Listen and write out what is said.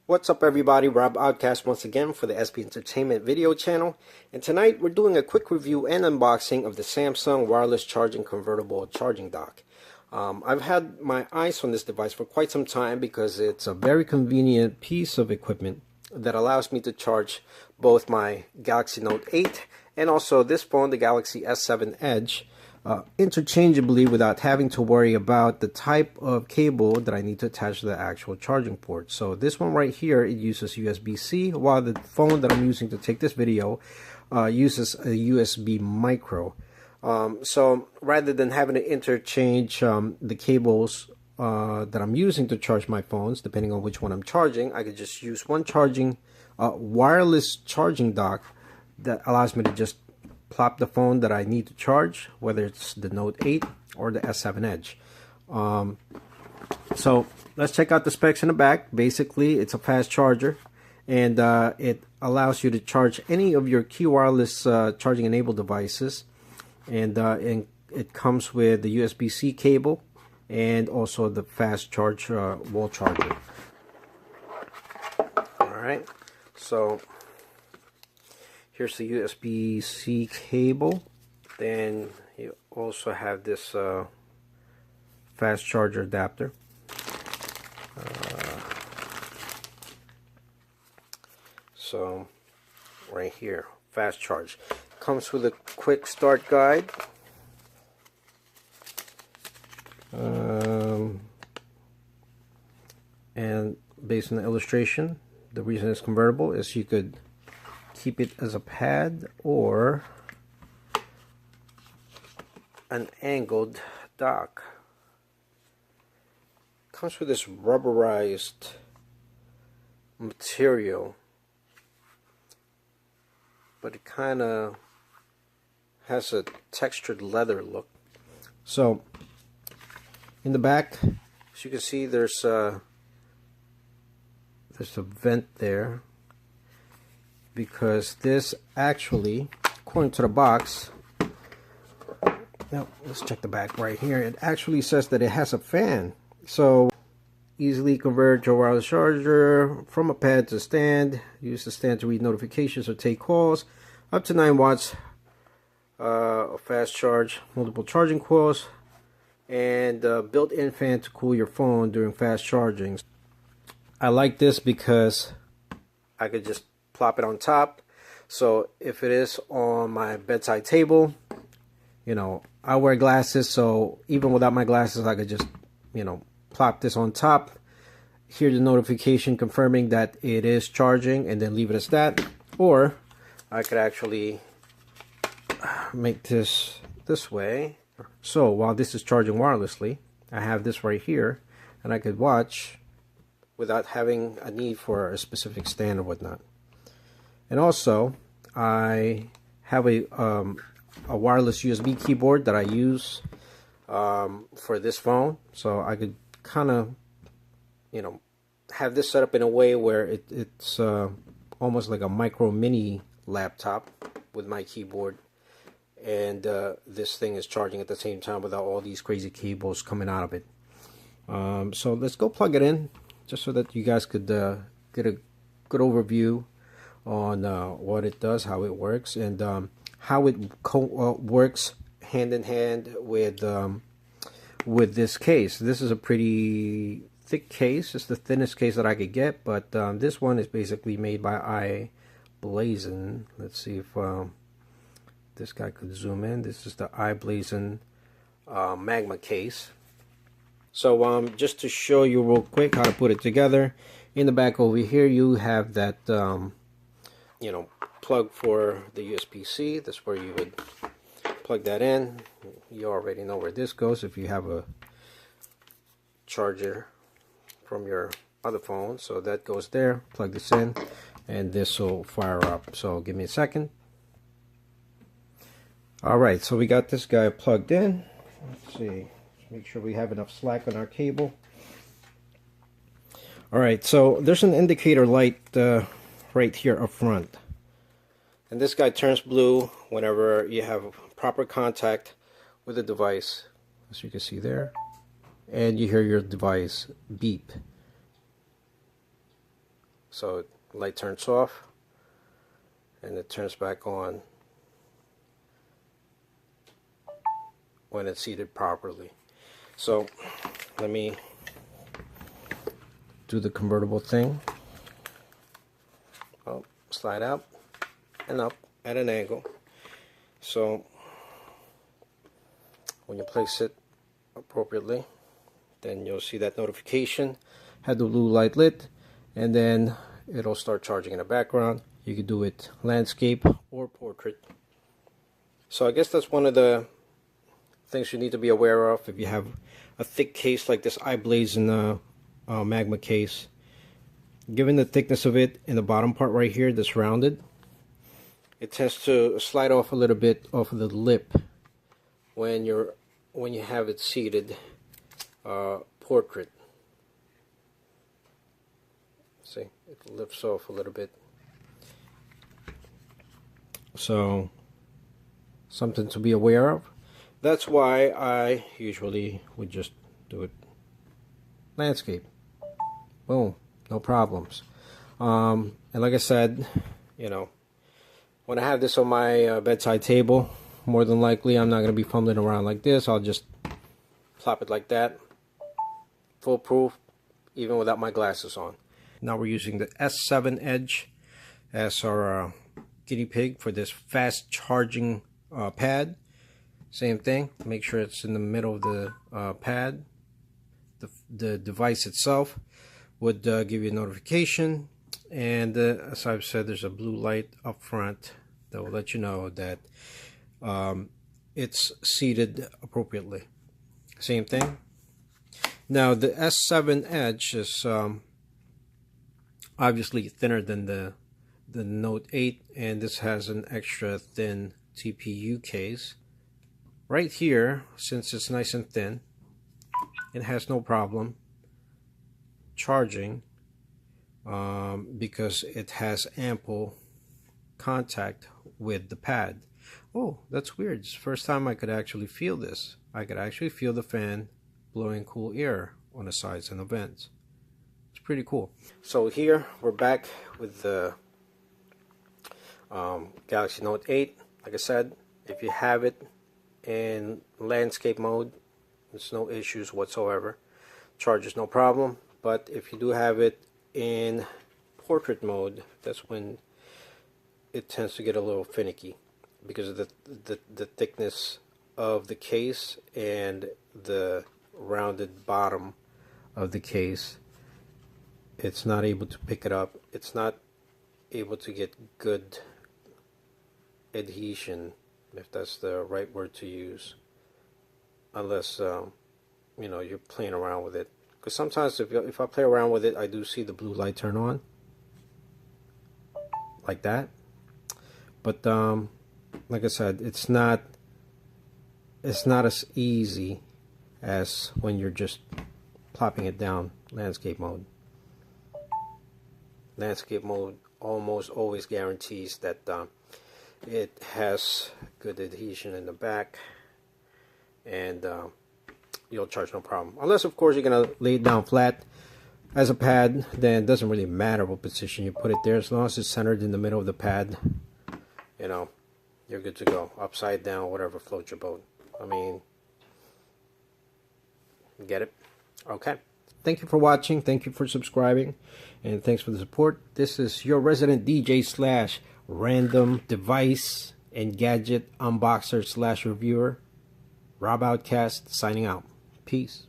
What's up everybody, Rob Outcast once again for the SB Entertainment video channel, and tonight we're doing a quick review and unboxing of the Samsung wireless charging convertible charging dock. I've had my eyes on this device for quite some time because it's a very convenient piece of equipment that allows me to charge both my Galaxy Note 8 and also this phone, the Galaxy S7 Edge, interchangeably without having to worry about the type of cable that I need to attach to the actual charging port. So this one right here, it uses USB-C, while the phone that I'm using to take this video uses a USB micro. So rather than having to interchange the cables that I'm using to charge my phones, depending on which one I'm charging, I could just use one charging wireless charging dock that allows me to just plop the phone that I need to charge, whether it's the Note 8 or the S7 Edge. So let's check out the specs in the back. Basically, it's a fast charger, and it allows you to charge any of your key wireless charging enabled devices, and it comes with the USB-C cable and also the fast charge wall charger. Alright, so here's the USB-C cable. Then you also have this fast charger adapter. So right here, fast charge. Comes with a quick start guide. And based on the illustration, the reason it's convertible is you could keep it as a pad or an angled dock. Comes with this rubberized material, but it kind of has a textured leather look. So in the back, as you can see, there's a vent there, because this actually, according to the box, now let's check the back right here, it actually says that it has a fan. So easily convert your wireless charger from a pad to stand. Use the stand to read notifications or take calls. Up to 9 watts of fast charge, multiple charging coils, and built-in fan to cool your phone during fast charging. I like this because I could just plop it on top. So if it is on my bedside table, you know, I wear glasses, so even without my glasses, I could just, you know, plop this on top, hear the notification confirming that it is charging, and then leave it as that. Or I could actually make this way. So while this is charging wirelessly, I have this right here, and I could watch without having a need for a specific stand or whatnot. And also, I have a wireless USB keyboard that I use for this phone, so I could kind of, you know, have this set up in a way where it's almost like a micro mini laptop with my keyboard, and this thing is charging at the same time without all these crazy cables coming out of it. So let's go plug it in, just so that you guys could get a good overview on what it does, how it works, and how it works hand in hand with this case. This is a pretty thick case. It's the thinnest case that I could get, but this one is basically made by iBlazon. Let's see if this guy could zoom in. This is the iBlazon Magma case. So just to show you real quick how to put it together, in the back over here you have that you know, plug for the USB-C. That's where you would plug that in. You already know where this goes if you have a charger from your other phone. So that goes there. Plug this in, and this will fire up. So give me a second. Alright, so we got this guy plugged in. Let's see. Make sure we have enough slack on our cable. Alright, so there's an indicator light right here up front, and this guy turns blue whenever you have proper contact with the device, as you can see there, and you hear your device beep. So light turns off and it turns back on when it's seated properly. So let me do the convertible thing. Oh, slide out and up at an angle. So when you place it appropriately, then you'll see that notification, had the blue light lit, and then it'll start charging in the background. You could do it landscape or portrait. So I guess that's one of the things you need to be aware of if you have a thick case like this iBlaze Magma case. Given the thickness of it in the bottom part right here that's rounded, it tends to slide off a little bit off of the lip when you have it seated portrait. See, it lifts off a little bit. So something to be aware of. That's why I usually would just do it landscape. Boom, no problems. And like I said, you know, when I have this on my bedside table, more than likely I'm not going to be fumbling around like this. I'll just plop it like that, foolproof, even without my glasses on. Now we're using the S7 Edge as our guinea pig for this fast charging pad. Same thing, make sure it's in the middle of the pad. The device itself would give you a notification, and as I've said, there's a blue light up front that will let you know that it's seated appropriately. Same thing. Now the S7 Edge is obviously thinner than the Note 8, and this has an extra thin TPU case. Right here, since it's nice and thin, it has no problem charging because it has ample contact with the pad. Oh, that's weird. It's the first time I could actually feel this. I could actually feel the fan blowing cool air on the sides and the vents. It's pretty cool. So here we're back with the Galaxy Note 8. Like I said, if you have it in landscape mode, there's no issues whatsoever. Charges no problem. But if you do have it in portrait mode, that's when it tends to get a little finicky because of the thickness of the case and the rounded bottom of the case. It's not able to pick it up. It's not able to get good adhesion, if that's the right word to use, unless you know, you're playing around with it. Because sometimes if I play around with it, I do see the blue light turn on like that. But like I said, it's not as easy as when you're just plopping it down landscape mode. Landscape mode almost always guarantees that it has good adhesion in the back, and you'll charge no problem. Unless, of course, you're going to lay it down flat as a pad, then it doesn't really matter what position you put it there. As long as it's centered in the middle of the pad, you know, you're good to go. Upside down, whatever floats your boat. I mean, get it? Okay. Thank you for watching. Thank you for subscribing. And thanks for the support. This is your resident DJ slash random device and gadget unboxer slash reviewer, Rob Outcast, signing out. Peace.